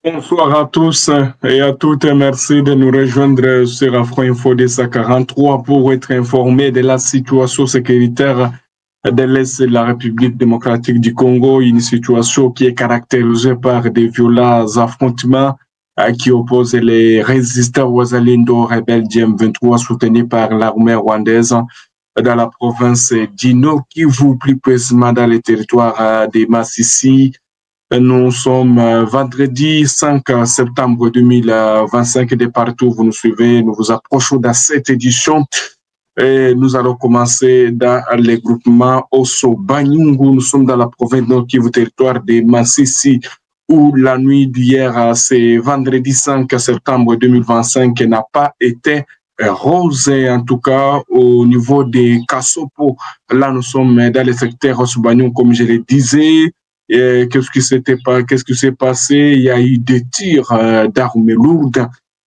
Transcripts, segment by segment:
Bonsoir à tous et à toutes et merci de nous rejoindre sur Afro-Info DSA 43 pour être informés de la situation sécuritaire de l'Est de la République démocratique du Congo, une situation qui est caractérisée par des violents affrontements qui opposent les résistants Wazalendo rebelles du M23 soutenus par l'armée rwandaise dans la province d'Ino Kivu, plus précisément dans le territoire de Massissi. Nous sommes vendredi 5 septembre 2025 de partout où vous nous suivez. Nous vous approchons dans cette édition et nous allons commencer dans les groupements Osso Banyungu. Nous sommes dans la province de Kivu, territoire de Massissi, où la nuit d'hier, c'est vendredi 5 septembre 2025, n'a pas été rose, en tout cas au niveau des Kassopo. Là, nous sommes dans le secteur Osso Banyungu, comme je le disais. Qu'est-ce qui s'est passé? Il y a eu des tirs d'armes lourdes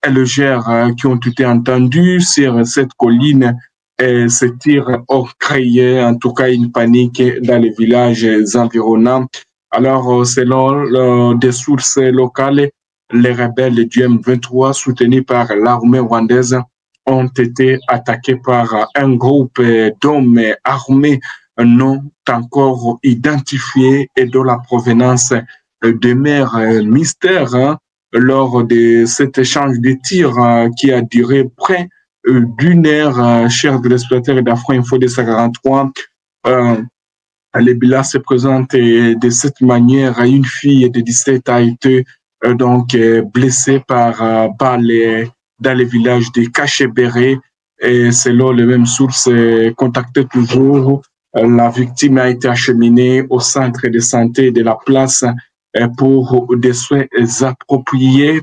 et légères qui ont été entendus sur cette colline. Et ces tirs ont créé en tout cas une panique dans les villages environnants. Alors, selon des sources locales, les rebelles du M23 soutenus par l'armée rwandaise ont été attaqués par un groupe d'hommes armés non encore identifiés et dont la provenance demeure mystère lors de cet échange de tirs qui a duré près d'une heure, chers téléspectateurs d'Afro-Info DSA 43. Les bilans se présentent de cette manière. Une fille de 17 a été donc blessée par balle dans le village de Kachebere. Et selon les mêmes sources contactées toujours, la victime a été acheminée au centre de santé de la place pour des soins appropriés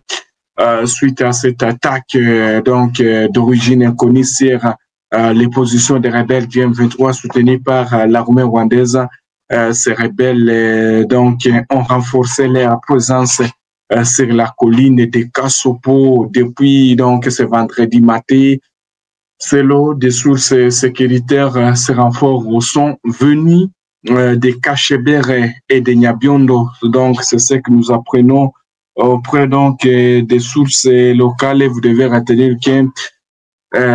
suite à cette attaque d'origine inconnue sur les positions des rebelles du M23 soutenus par l'armée rwandaise. Ces rebelles ont renforcé leur présence sur la colline de Kassopo depuis ce vendredi matin. Selon des sources sécuritaires, ces renforts sont venus de Kachebere et de Nyabiondo. Donc, c'est ce que nous apprenons auprès des sources locales. Vous devez retenir que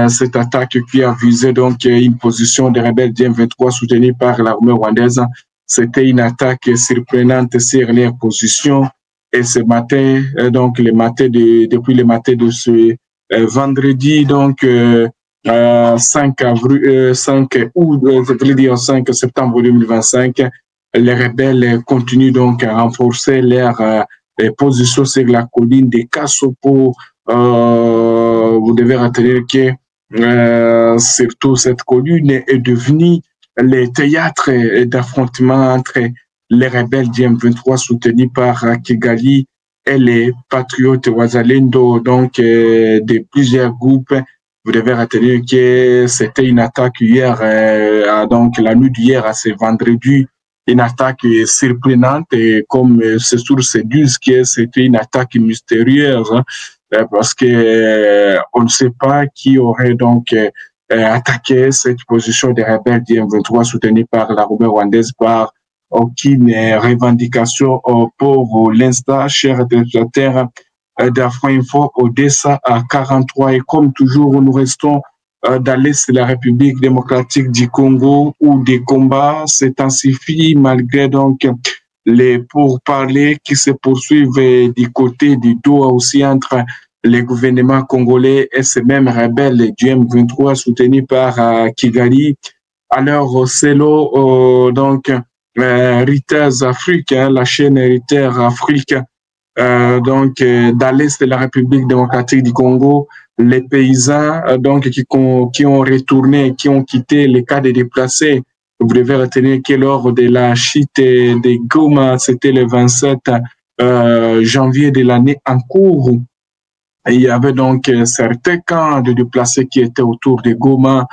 cette attaque qui a visé une position des rebelles du M23 soutenue par l'armée rwandaise, c'était une attaque surprenante sur leur position. Et ce matin, depuis le matin de ce vendredi, 5 septembre 2025, les rebelles continuent à renforcer leur position sur la colline de Kassopo. Vous devez retenir que surtout cette colline est devenue le théâtre d'affrontements entre les rebelles du M23 soutenus par Kigali et les patriotes Wazalendo, de plusieurs groupes. Vous devez retenir que c'était une attaque hier, la nuit d'hier à ce vendredi, une attaque surprenante et comme ces sources disent que c'était une attaque mystérieuse parce que on ne sait pas qui aurait attaqué cette position des rebelles du M23 soutenus par l'armée rwandaise par aucune revendication pour l'instant, chers téléspectateurs d'Afro-Info DSA 43. Et comme toujours, nous restons dans l'Est de la République démocratique du Congo où des combats s'intensifient malgré les pourparlers qui se poursuivent du côté du Doha aussi entre les gouvernements congolais et ces mêmes rebelles du M23 soutenus par Kigali. Alors, selon Reuters Afrique, la chaîne Reuters Afrique, dans l'Est de la République démocratique du Congo, les paysans qui ont retourné, qui ont quitté les cas de déplacés. Vous devez retenir que lors de la chute de Goma, c'était le 27 janvier de l'année en cours, il y avait certains camps de déplacés qui étaient autour de Goma,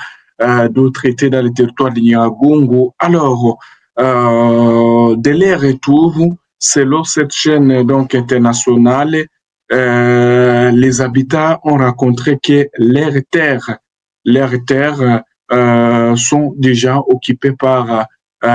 d'autres étaient dans le territoire de Nyiragongo. Alors, de les retours, selon cette chaîne internationale, les habitants ont rencontré que leurs terres sont déjà occupées par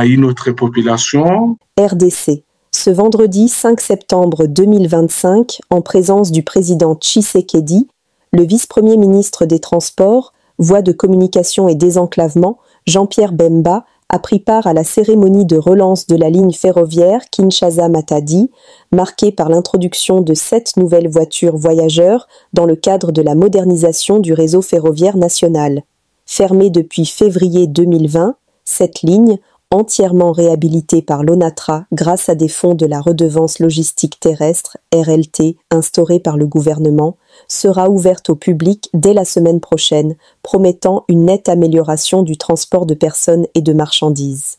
une autre population. RDC, Ce vendredi 5 septembre 2025, en présence du président Tshisekedi, le vice-premier ministre des Transports, voie de communication et désenclavement, Jean-Pierre Bemba, a pris part à la cérémonie de relance de la ligne ferroviaire Kinshasa-Matadi, marquée par l'introduction de 7 nouvelles voitures voyageurs dans le cadre de la modernisation du réseau ferroviaire national. Fermée depuis février 2020, cette ligne, entièrement réhabilitée par l'ONATRA grâce à des fonds de la redevance logistique terrestre, RLT, instaurée par le gouvernement, sera ouverte au public dès la semaine prochaine, promettant une nette amélioration du transport de personnes et de marchandises.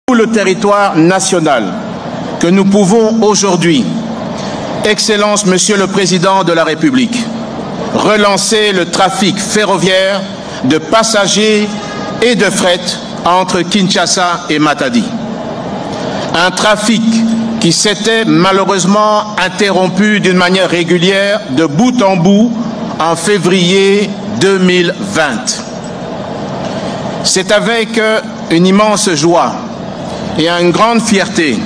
Tout le territoire national que nous pouvons aujourd'hui, Excellence Monsieur le Président de la République, relancer le trafic ferroviaire de passagers et de fret entre Kinshasa et Matadi. Un trafic qui s'était malheureusement interrompu d'une manière régulière de bout en bout en février 2020. C'est avec une immense joie et une grande fierté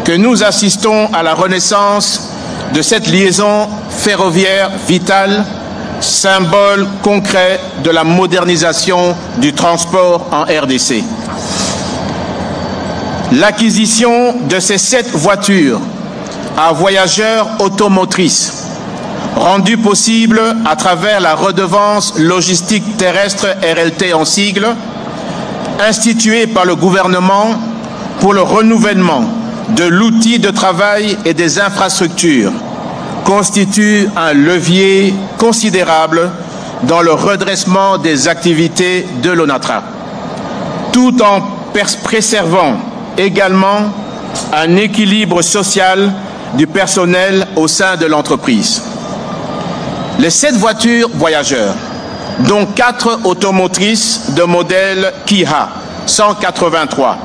que nous assistons à la renaissance de cette liaison ferroviaire vitale, symbole concret de la modernisation du transport en RDC. L'acquisition de ces 7 voitures à voyageurs automotrices, rendue possible à travers la redevance logistique terrestre RLT en sigle, instituée par le gouvernement pour le renouvellement de l'outil de travail et des infrastructures, constitue un levier considérable dans le redressement des activités de l'ONATRA, tout en préservant également un équilibre social du personnel au sein de l'entreprise. Les 7 voitures voyageurs, dont 4 automotrices de modèle Kia 183,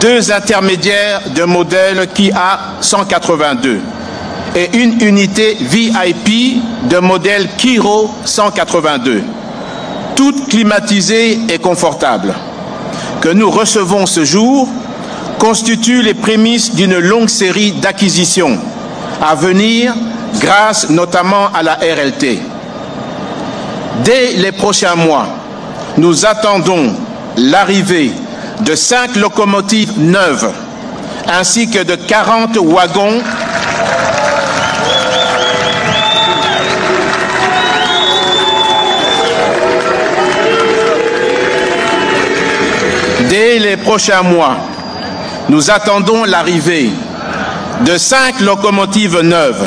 2 intermédiaires de modèle Kia 182 et une unité VIP de modèle Kiro 182, toutes climatisées et confortables, que nous recevons ce jour, constituent les prémices d'une longue série d'acquisitions à venir grâce notamment à la RLT. Dès les prochains mois, nous attendons l'arrivée de 5 locomotives neuves ainsi que de 40 wagons Dès les prochains mois, nous attendons l'arrivée de 5 locomotives neuves,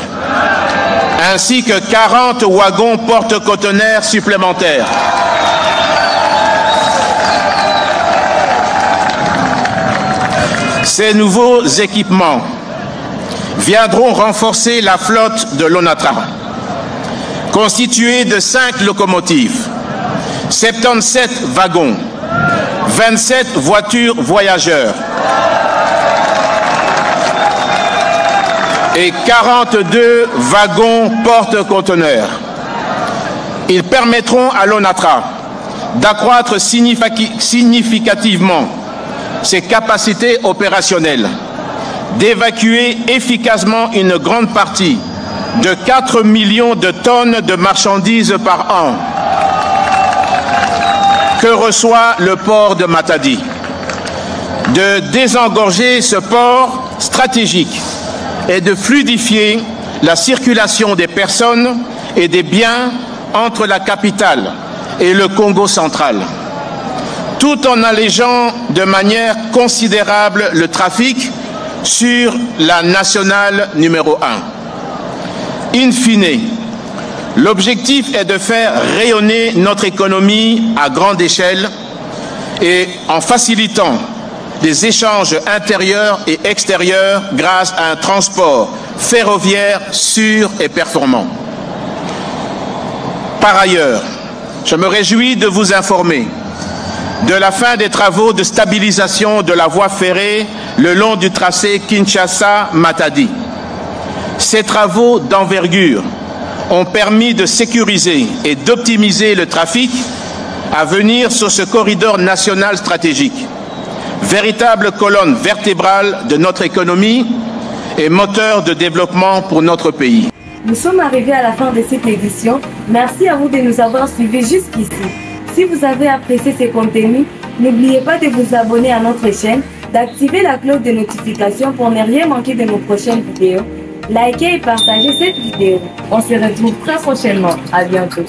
ainsi que 40 wagons porte-conteneurs supplémentaires. Ces nouveaux équipements viendront renforcer la flotte de l'ONATRA, constituée de 5 locomotives, 77 wagons, 27 voitures voyageurs et 42 wagons porte-conteneurs. Ils permettront à l'ONATRA d'accroître significativement ses capacités opérationnelles, d'évacuer efficacement une grande partie de 4 millions de tonnes de marchandises par an que reçoit le port de Matadi, de désengorger ce port stratégique et de fluidifier la circulation des personnes et des biens entre la capitale et le Congo central, tout en allégeant de manière considérable le trafic sur la nationale numéro 1. In fine, l'objectif est de faire rayonner notre économie à grande échelle et en facilitant les échanges intérieurs et extérieurs grâce à un transport ferroviaire sûr et performant. Par ailleurs, je me réjouis de vous informer de la fin des travaux de stabilisation de la voie ferrée le long du tracé Kinshasa-Matadi. Ces travaux d'envergure ont permis de sécuriser et d'optimiser le trafic à venir sur ce corridor national stratégique, véritable colonne vertébrale de notre économie et moteur de développement pour notre pays. Nous sommes arrivés à la fin de cette édition. Merci à vous de nous avoir suivis jusqu'ici. Si vous avez apprécié ces contenus, n'oubliez pas de vous abonner à notre chaîne, d'activer la cloche de notification pour ne rien manquer de nos prochaines vidéos. Likez et partagez cette vidéo. On se retrouve très prochainement. À bientôt.